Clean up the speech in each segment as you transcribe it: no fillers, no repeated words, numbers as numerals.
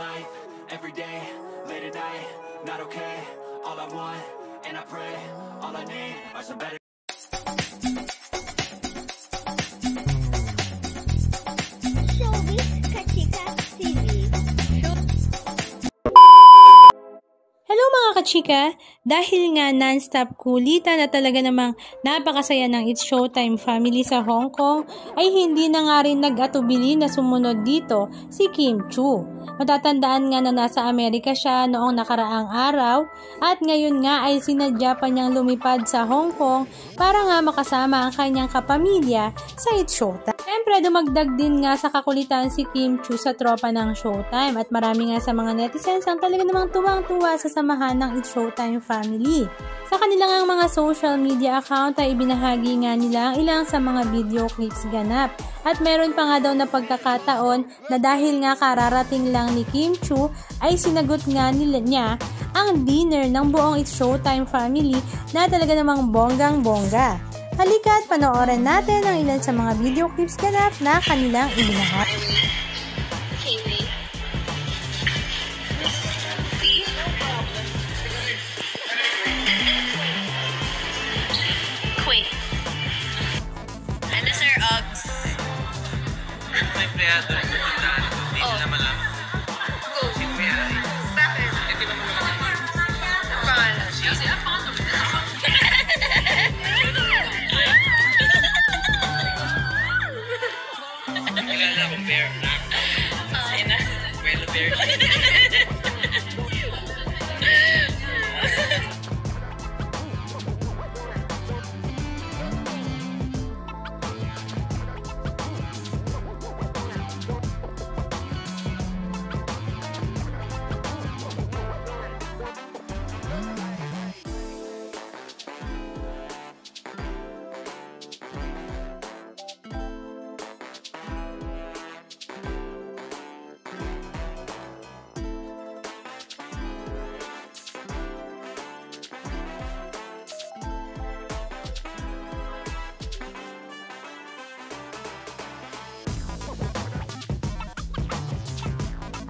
life, every day, late at night, not okay. All I want, and I pray, all I need are some better. Showbiz Kachika TV. Hello mga kachika! Dahil nga non-stop kulitan na talaga namang napakasaya ng It's Showtime family sa Hong Kong, ay hindi na nga rin nag-atubili na sumunod dito si Kim Chiu. Matatandaan nga na nasa Amerika siya noong nakaraang araw at ngayon nga ay sinadya pa niyang lumipad sa Hong Kong para nga makasama ang kanyang kapamilya sa It's Showtime. Siyempre, dumagdag din nga sa kakulitan si Kim Chiu sa tropa ng Showtime at marami nga sa mga netizens ang talaga namang tuwang-tuwa sa samahan ng It's Showtime family. Sa kanilang mga social media account ay ibinahagi nga nila ang ilang sa mga video clips ganap. At meron pa nga daw na pagkakataon na dahil nga kararating lang ni Kim Chiu ay sinagot nga niya ang dinner ng buong It's Showtime family na talaga namang bonggang-bongga. Halika at panoorin natin ang ilan sa mga video clips ganap na kanilang ibinahagi. Ano sir, Ogs? May empleyado na pupuntahan. Hindi nila malam. Go. Sino may ari? Bakit? Hindi ba malam? Ang pangalan? Kasi ang pangalan. Kilala akong bear. Ay na. Well, bear.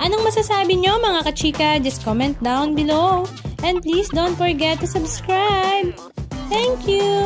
Anong masasabi nyo mga kachika? Just comment down below. And please don't forget to subscribe. Thank you!